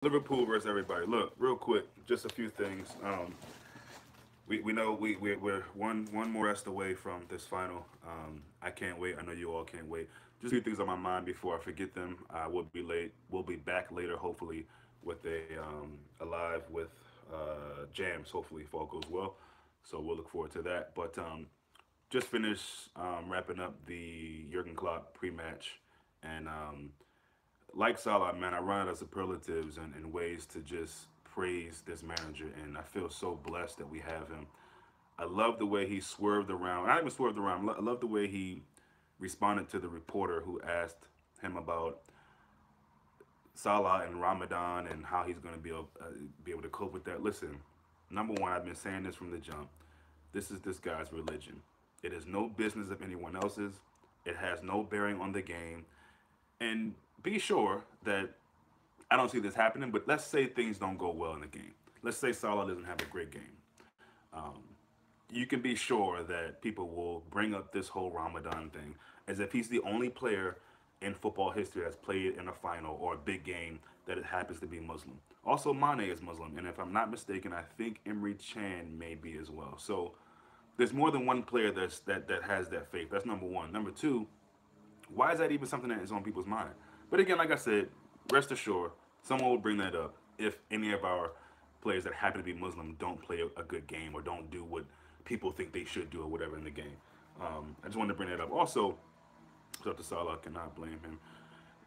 Liverpool versus everybody. Look, real quick, just a few things. We know we're one more rest away from this final. I can't wait. I know you all can't wait. Just a few things on my mind before I forget them. We'll be late. We'll be back later, hopefully, with a live with jams. Hopefully, if all goes well. So we'll look forward to that. But just finished wrapping up the Jurgen Klopp pre-match, and like Salah, man, I run out of superlatives and ways to just praise this manager, and I feel so blessed that we have him. I love the way he swerved around. Not even swerved around. I love the way he responded to the reporter who asked him about Salah and Ramadan and how he's going to be able to cope with that. Listen, number one, I've been saying this from the jump. This is this guy's religion. It is no business of anyone else's. It has no bearing on the game. And be sure that I don't see this happening, but let's say things don't go well in the game. Let's say Salah doesn't have a great game. Um, you can be sure that people will bring up this whole Ramadan thing as if he's the only player in football history that's played in a final or a big game that it happens to be Muslim. Also, Mane is Muslim, and if I'm not mistaken, I think Emre Chan may be as well. So there's more than one player that has that faith. That's number one. Number two, why is that even something that is on people's mind? But again, like I said, rest assured, someone will bring that up if any of our players that happen to be Muslim don't play a good game or don't do what people think they should do or whatever in the game. I just wanted to bring that up. Also, shout out to Salah, I cannot blame him.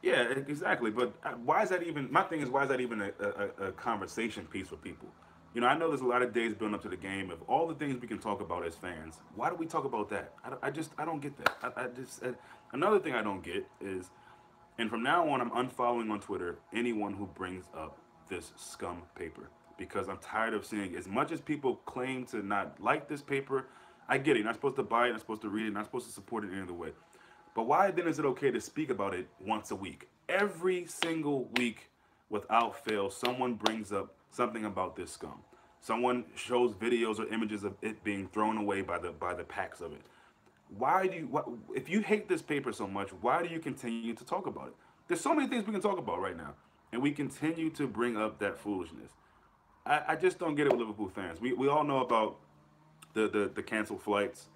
Yeah, exactly. But why is that even? My thing is, why is that even a conversation piece for people? You know, I know there's a lot of days building up to the game of all the things we can talk about as fans. Why do we talk about that? I don't get that. Another thing I don't get is, and from now on, I'm unfollowing on Twitter anyone who brings up this scum paper because I'm tired of seeing as much as people claim to not like this paper. I get it. You're not supposed to buy it. You're not supposed to read it. You're not supposed to support it any other way. But why then is it okay to speak about it once a week? Every single week, without fail, someone brings up something about this scum. Someone shows videos or images of it being thrown away by the packs of it. Why do you? If you hate this paper so much, why do you continue to talk about it? There's so many things we can talk about right now, and we continue to bring up that foolishness. I just don't get it with Liverpool fans. We all know about the canceled flights.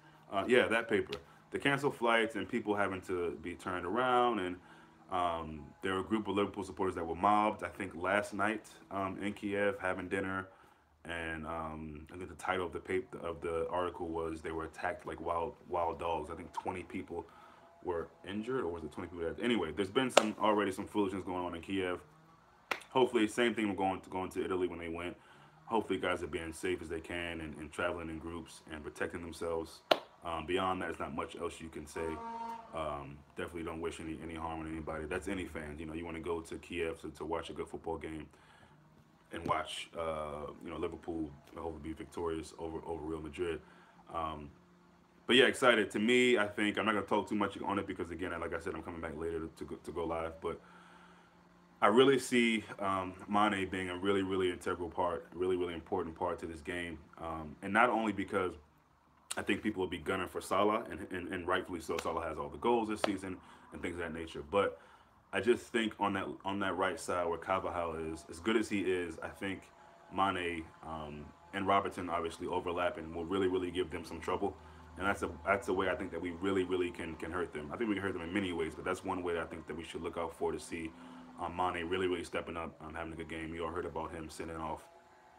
Yeah, that paper. The canceled flights and people having to be turned around, and there were a group of Liverpool supporters that were mobbed. I think last night in Kiev having dinner, and I think the title of the paper of the article was they were attacked like wild dogs. I think 20 people were injured, or was it 20 people? Anyway, there's been some foolishness going on in Kiev. Hopefully, same thing will going to Italy when they went. Hopefully, guys are being safe as they can and traveling in groups and protecting themselves. Beyond that, there's not much else you can say. Definitely don't wish any harm on anybody. That's any fans. You know, you want to go to Kiev to watch a good football game and watch Liverpool hopefully be victorious over Real Madrid. Um, but yeah, excited. To me, I think I'm not gonna talk too much on it because again, like I said, I'm coming back later to go live. But I really see Mane being a really integral part, really important part to this game, and not only because I think people will be gunning for Salah, and rightfully so. Salah has all the goals this season and things of that nature. But I just think on that right side where Carvajal is, as good as he is, I think Mane and Robertson obviously overlapping will really give them some trouble. And that's a way I think that we really can hurt them. I think we can hurt them in many ways, but that's one way that I think that we should look out for to see Mane really stepping up, having a good game. You all heard about him sending off,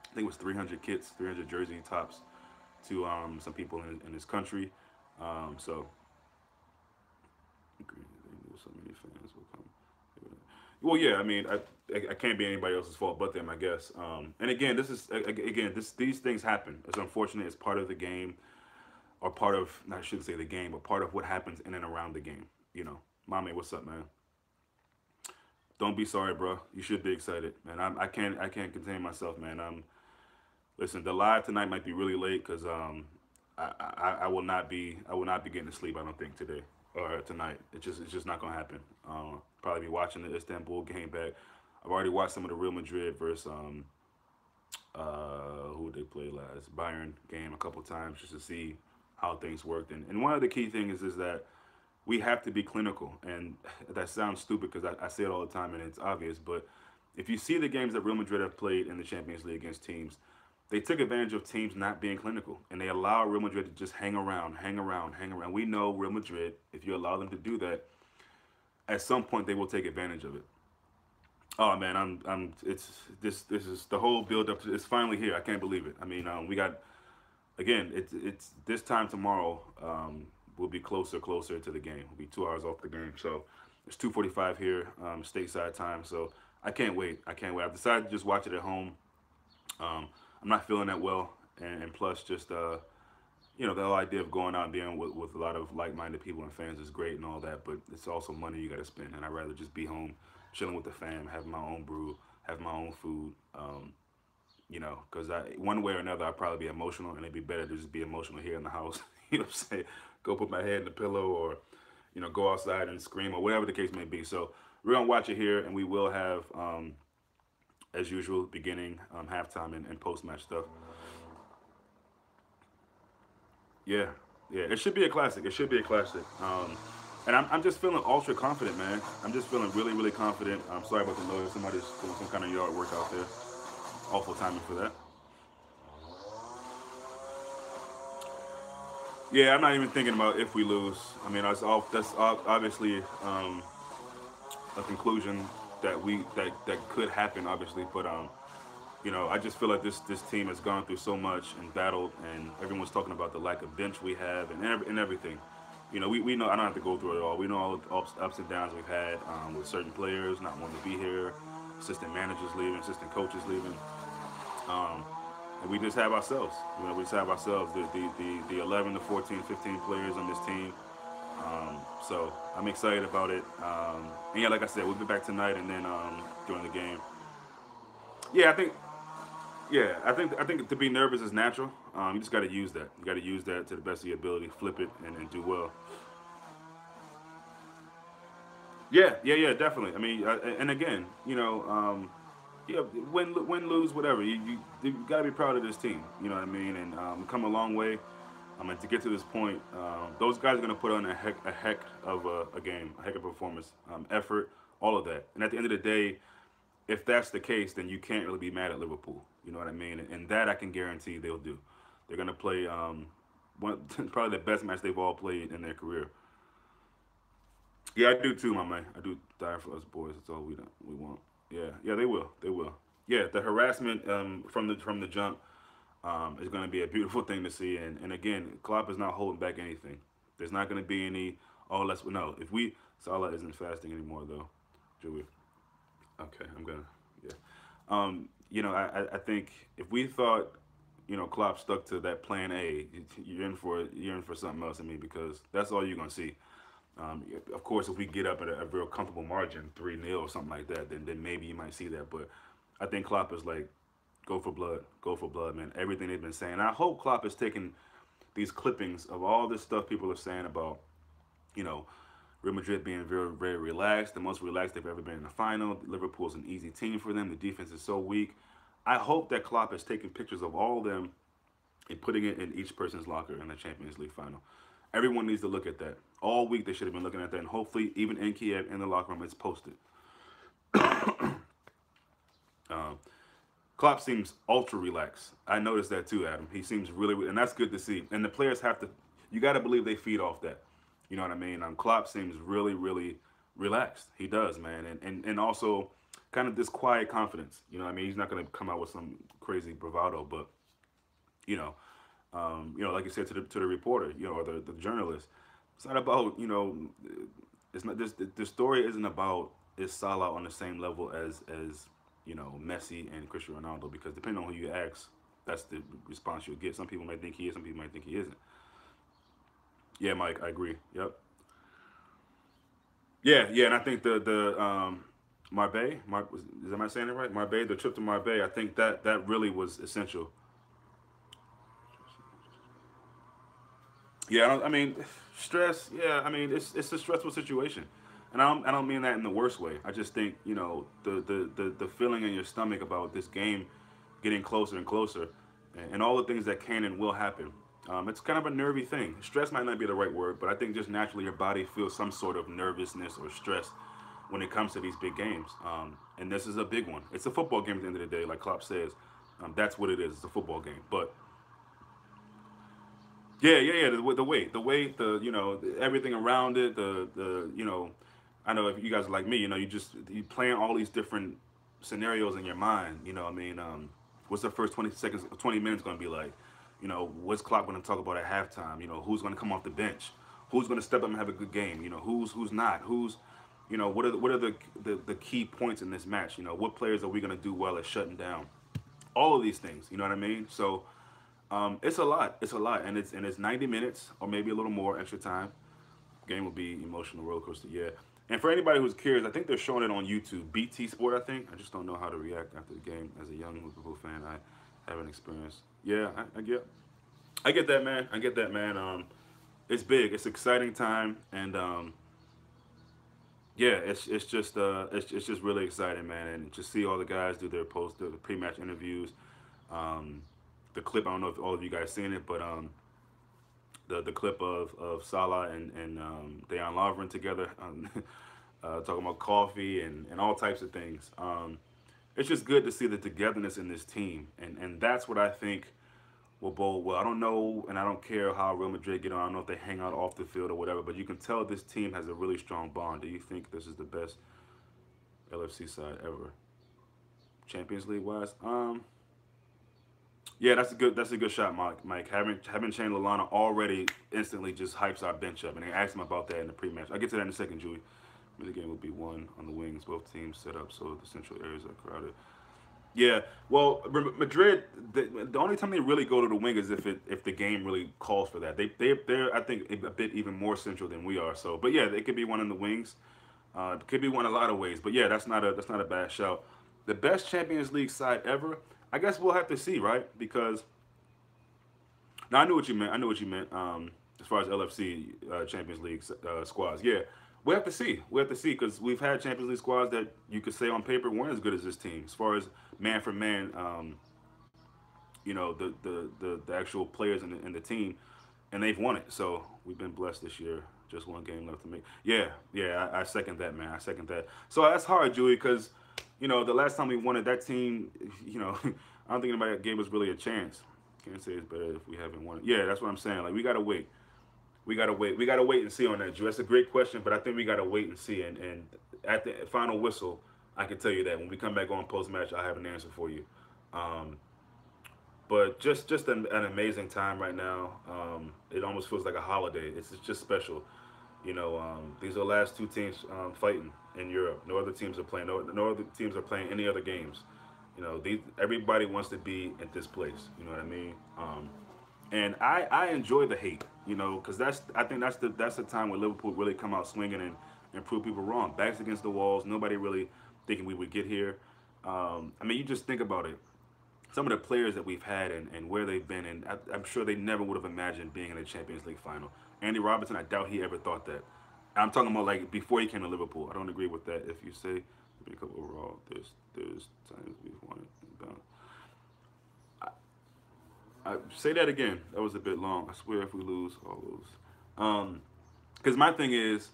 I think it was 300 kits, 300 jersey tops to some people in this country. So so many fans will come. Well, yeah, I mean, I can't be anybody else's fault but them, I guess. And again, these things happen. It's unfortunate. It's part of the game, or part of I shouldn't say the game, but part of what happens in and around the game. You know, Mommy, what's up, man? Don't be sorry, bro. You should be excited, man. I can't contain myself, man. Listen, the live tonight might be really late because I will not be getting to sleep. I don't think today or tonight. It's just not gonna happen. Probably be watching the Istanbul game back. I've already watched some of the Real Madrid versus who they play last Bayern game a couple times just to see how things worked. And one of the key things is that we have to be clinical. And that sounds stupid because I say it all the time and it's obvious, but If you see the games that Real Madrid have played in the Champions League against teams, they took advantage of teams not being clinical, and they allow Real Madrid to just hang around, hang around, hang around. We know Real Madrid, if you allow them to do that, at some point they will take advantage of it. Oh man, it's this is the whole build up to it's finally here. I can't believe it. I mean, we got again. It's this time tomorrow. We'll be closer to the game. We'll be 2 hours off the game. So it's 2:45 here, stateside time. So I can't wait. I can't wait. I've decided to just watch it at home. I'm not feeling that well, and plus just the whole idea of going out and being with a lot of like-minded people and fans is great and all that, but it's also money you got to spend, and I'd rather just be home, chilling with the fam, have my own brew, have my own food, because one way or another I'd probably be emotional, and it'd be better to just be emotional here in the house. You know what I'm saying? Go put my head in the pillow, or go outside and scream, or whatever the case may be. So we're gonna watch it here, and we will have, as usual, beginning, halftime, and post-match stuff. Yeah, yeah, it should be a classic. It should be a classic. And I'm just feeling ultra confident, man. I'm just feeling really, really confident. I'm sorry about the noise. Somebody's doing some kind of yard work out there. Awful timing for that. Yeah, I'm not even thinking about if we lose. I mean, that's obviously a conclusion that could happen, obviously. But I just feel like this team has gone through so much and battled, and everyone's talking about the lack of bench we have and everything. We know, I don't have to go through it all. We know all the ups and downs we've had with certain players not wanting to be here, assistant managers leaving, assistant coaches leaving. And we just have ourselves. We just have ourselves, the 11, the 14, 15 players on this team. So I'm excited about it. And yeah, like I said, we'll be back tonight and then during the game. Yeah, I think to be nervous is natural. You just got to use that. You got to use that to the best of your ability, flip it, and do well. Yeah, definitely. I mean, and again, yeah, win, lose, whatever. You got to be proud of this team. You know what I mean? And come a long way. I mean, to get to this point, those guys are going to put on a heck of a game, a heck of a performance, effort, all of that. And at the end of the day, if that's the case, then you can't really be mad at Liverpool. You know what I mean? And that I can guarantee they'll do. They're going to play probably the best match they've all played in their career. Yeah, I do too, my man. I do die for us boys. That's all we want. Yeah, they will. They will. Yeah, the harassment from the jump is going to be a beautiful thing to see. And again, Klopp is not holding back anything. There's not going to be any. Oh, let's no. If we Salah isn't fasting anymore though, Joey. Okay, I'm gonna. Yeah. I think if we thought, Klopp stuck to that plan A, you're in for something else. I mean, because that's all you're gonna see. Of course, if we get up at a real comfortable margin, 3-0 or something like that, then maybe you might see that. But I think Klopp is like, go for blood, man. Everything they've been saying. I hope Klopp is taking these clippings of all this stuff people are saying about, you know, Real Madrid being very, very relaxed, the most relaxed they've ever been in the final. Liverpool's an easy team for them. The defense is so weak. I hope that Klopp is taking pictures of all of them and putting it in each person's locker in the Champions League final. Everyone needs to look at that. All week they should have been looking at that, and hopefully even in Kiev, in the locker room, it's posted. Klopp seems ultra relaxed. I noticed that too, Adam. He seems really, and that's good to see. And the players have to, you got to believe they feed off that. You know what I mean? Klopp seems really, really relaxed. He does, man. And also kind of this quiet confidence. You know what I mean? He's not going to come out with some crazy bravado, but, like you said to the reporter, or the journalist, it's not about, it's not this. The story isn't about is Salah on the same level as Messi and Cristiano Ronaldo, because depending on who you ask, that's the response you'll get. Some people might think he is, some people might think he isn't. Yeah, Mike, I agree. Yep. Yeah, and I think the Marbella, am I saying it right? Marbella, the trip to Marbella, I think that really was essential. Yeah, I mean, stress. Yeah, I mean, it's a stressful situation, and I don't mean that in the worst way. I just think the feeling in your stomach about this game getting closer and closer, and all the things that can and will happen. It's kind of a nervy thing. Stress might not be the right word, but I think just naturally your body feels some sort of nervousness or stress when it comes to these big games. And this is a big one. It's a football game at the end of the day, like Klopp says. That's what it is. It's a football game. But yeah, yeah, yeah. The weight, everything around it. I know if you guys are like me, you plan all these different scenarios in your mind. I mean, what's the first 20 seconds, 20 minutes going to be like? What's Klopp going to talk about at halftime? Who's going to come off the bench? Who's going to step up and have a good game? Who's not? What are the key points in this match? What players are we going to do well at shutting down? All of these things. You know what I mean? So it's a lot. It's a lot, and it's 90 minutes or maybe a little more extra time. Game will be emotional roller coaster. Yeah. And for anybody who's curious, I think they're showing it on YouTube, BT Sport. I think. I just don't know how to react after the game. As a young Liverpool fan, I haven't experienced. Yeah, I get that, man. I get that, man. It's big. It's exciting time, and yeah, it's just really exciting, man. And just see all the guys do the pre-match interviews. Um, the clip, I don't know if all of you guys seen it, but the clip of Salah and Dejan Lovren together, talking about coffee and all types of things. It's just good to see the togetherness in this team, and that's what I think will bode well. I don't know, and I don't care how Real Madrid get on. I don't know if they hang out off the field or whatever, but you can tell this team has a really strong bond. Do you think this is the best LFC side ever, Champions League wise? Yeah, that's a good shot, Mike. Having Shane Lallana already instantly just hypes our bench up, and they asked him about that in the pre-match. I'll get to that in a second, Julie. The game will be won on the wings. Both teams set up so the central areas are crowded. Yeah, well, Madrid. The only time they really go to the wing is if the game really calls for that. They're I think a bit even more central than we are. So, but yeah, it could be one in the wings. It could be one a lot of ways. But yeah, that's not a bad shout. The best Champions League side ever. I guess we'll have to see, right? Because now I knew what you meant. I knew what you meant. As far as LFC Champions League squads, yeah, we have to see. We have to see because we've had Champions League squads that you could say on paper weren't as good as this team. As far as man for man, the actual players in the team, and they've won it. So we've been blessed this year. Just one game left to make. Yeah, yeah, I second that, man. I second that. So that's hard, Julie, because the last time we won it, that team, I don't think anybody gave us really a chance. Can't say it's better if we haven't won it. Yeah, that's what I'm saying. Like we gotta wait. We gotta wait. We gotta wait and see on that, Drew. That's a great question, but I think we gotta wait and see. And at the final whistle, I can tell you that when we come back on post match, I have an answer for you. Um, but just an amazing time right now. It almost feels like a holiday. It's just special. These are the last two teams fighting in Europe. No other teams are playing. No other teams are playing any other games. Everybody wants to be at this place. You know what I mean? And I enjoy the hate. Because I think that's the time where Liverpool really come out swinging and prove people wrong. Backs against the walls. Nobody really thinking we would get here. I mean, you just think about it. Some of the players that we've had and where they've been, and I'm sure they never would have imagined being in a Champions League final. Andy Robertson, I doubt he ever thought that. I'm talking about like before he came to Liverpool. I don't agree with that. If you say pick up overall, there's times we've won it. I say that again. That was a bit long. I swear if we lose, I'll lose. Because my thing is,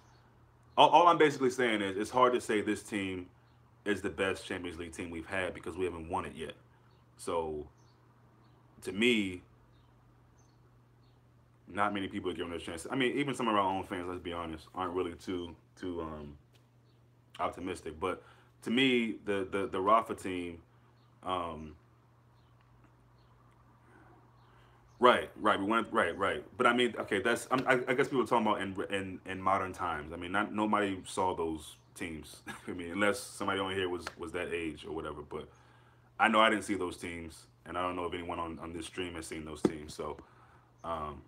all I'm basically saying is it's hard to say this team is the best Champions League team we've had because we haven't won it yet. So, to me, not many people are giving it a chance. I mean, even some of our own fans, let's be honest, aren't really too optimistic. But to me, the Rafa team, um, right, we went right. But I mean, okay, I guess people are talking about in modern times. I mean, not nobody saw those teams. I mean, unless somebody on here was that age or whatever. But I know I didn't see those teams, and I don't know if anyone on this stream has seen those teams. So. Um,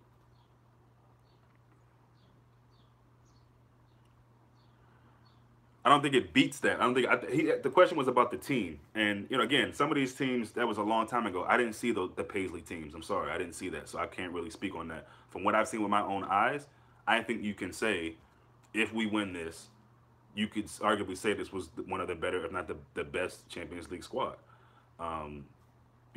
I don't think it beats that. I don't think the question was about the team, and again, some of these teams that was a long time ago. I didn't see the Paisley teams. I'm sorry, I didn't see that, so I can't really speak on that. From what I've seen with my own eyes, I think you can say, if we win this, you could arguably say this was one of the better, if not the best Champions League squad. Um,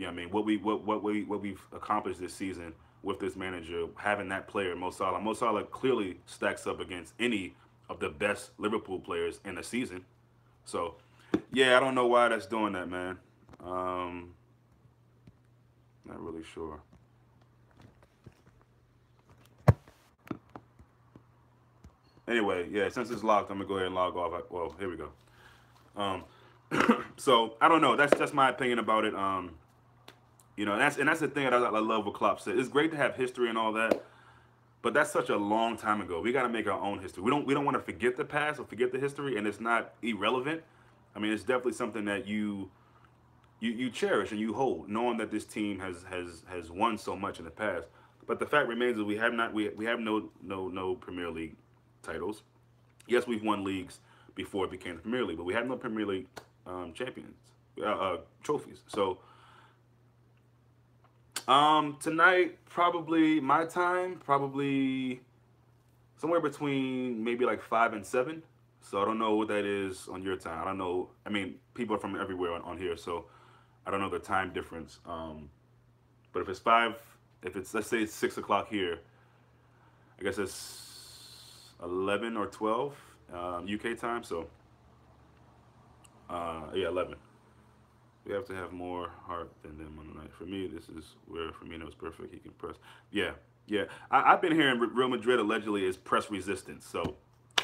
I mean, what we've accomplished this season with this manager, having that player, Mo Salah. Mo Salah clearly stacks up against any of the best Liverpool players in the season. So, yeah, I don't know why that's doing that, man. Um, Not really sure. Anyway, yeah, since it's locked, I'm gonna go ahead and log off. Well, here we go. Um, so I don't know. That's my opinion about it. That's the thing that I love what Klopp said. It's great to have history and all that, but that's such a long time ago. We got to make our own history. We don't want to forget the past or forget the history, and it's not irrelevant. I mean, it's definitely something that you cherish and you hold, knowing that this team has won so much in the past. But the fact remains that we have no Premier League titles. Yes, we've won leagues before it became the Premier League, but we have no Premier League champions trophies. So tonight, probably my time, probably somewhere between maybe like 5 and 7. So I don't know what that is on your time. I don't know. I mean, people are from everywhere on here, so I don't know the time difference. But if it's 5, if it's, let's say it's 6 o'clock here, I guess it's 11 or 12 UK time. So yeah, 11. We have to have more heart than them on the night. For me, this is where Firmino is perfect. He can press. Yeah, yeah. I've been hearing Real Madrid allegedly is press resistance. So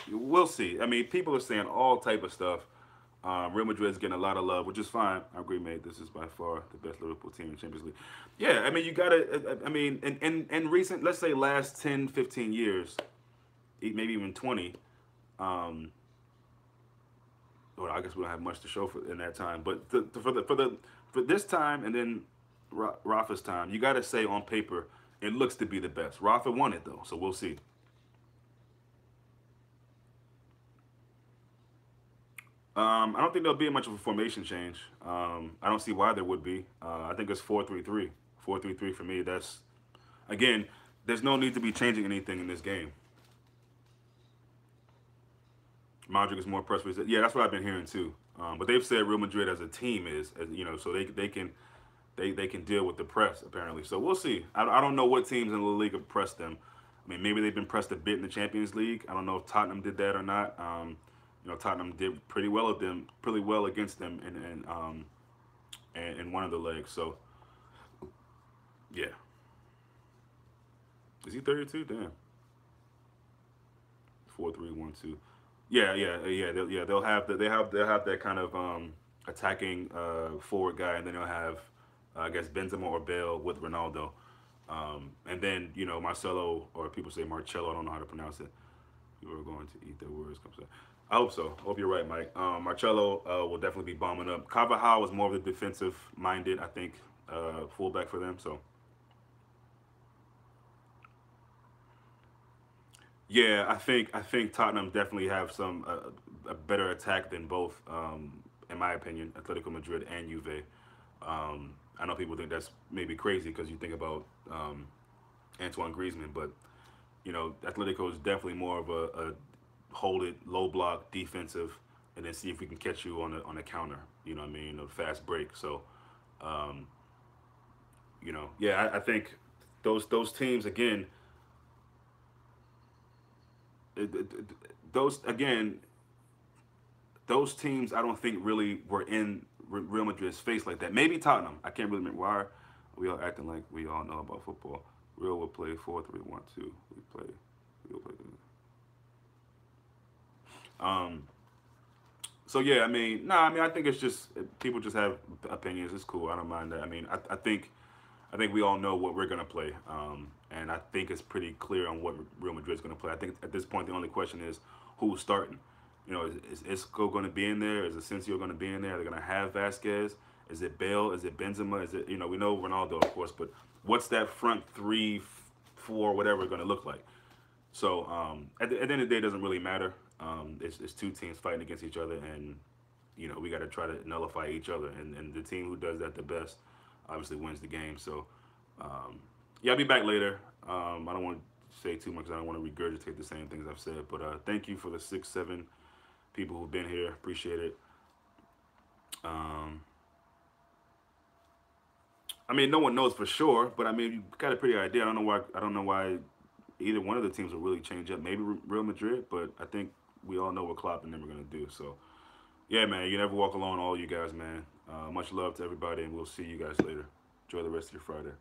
we'll see. I mean, people are saying all type of stuff. Real Madrid is getting a lot of love, which is fine. I agree, mate. This is by far the best Liverpool team in the Champions League. Yeah, I mean, you got to, I mean, in recent, let's say last 10, 15 years, maybe even 20, um, well, I guess we don't have much to show for in that time. But for this time and then Rafa's time, you got to say on paper it looks to be the best. Rafa won it though, so we'll see. I don't think there'll be much of a formation change. I don't see why there would be. I think it's 4-3-3. 4-3-3 for me. That's again. There's no need to be changing anything in this game. Modric is more press resistant. Yeah, that's what I've been hearing too. But they've said Real Madrid as a team is, so they can deal with the press apparently. So we'll see. I don't know what teams in the league have pressed them. I mean, maybe they've been pressed a bit in the Champions League. I don't know if Tottenham did that or not. Tottenham did pretty well at them, pretty well against them in one of the legs. So yeah, is he 32? Damn. 4-3-1-2. Yeah. They'll have that kind of attacking forward guy, and then they'll have I guess Benzema or Bale with Ronaldo, and then Marcelo, or people say Marcello. I don't know how to pronounce it. People are going to eat their words. I hope so. I hope you're right, Mike. Marcello will definitely be bombing up. Carvajal was more of the defensive minded, I think, fullback for them. So yeah, I think Tottenham definitely have some a better attack than both, in my opinion, Atletico Madrid and Juve. I know people think that's maybe crazy because you think about Antoine Griezmann, but Atletico is definitely more of a hold it, low block, defensive, and then see if we can catch you on a counter. You know what I mean? A fast break. So, um, yeah, I think those teams again, it, it, those again, those teams I don't think really were in Real Madrid's face like that. Maybe Tottenham. I can't really remember why we all acting like we all know about football. Real will play 4-3-1-2. We play. We'll play. Um, so yeah, I mean, no, I mean, I think it's just people just have opinions. It's cool. I don't mind that. I mean, I think we all know what we're gonna play, and I think it's pretty clear on what Real Madrid's gonna play. I think at this point the only question is who's starting. Is Isco going to be in there? Is Asensio going to be in there? Are they going to have Vasquez? Is it Bale? Is it Benzema? Is it we know Ronaldo of course, but what's that front three, four, whatever going to look like? So at the end of the day, it doesn't really matter. It's two teams fighting against each other, and we got to try to nullify each other, and the team who does that the best obviously wins the game. So yeah, I'll be back later. I don't want to say too much. I don't want to regurgitate the same things I've said, but thank you for the 6, 7 people who've been here. Appreciate it. Um, I mean, no one knows for sure, but I mean, you got a pretty idea. I don't know why either one of the teams will really change up. Maybe Real Madrid, but I think we all know what Klopp and them are gonna do. So yeah, man, you never walk alone, all you guys, man. Much love to everybody, and we'll see you guys later. Enjoy the rest of your Friday.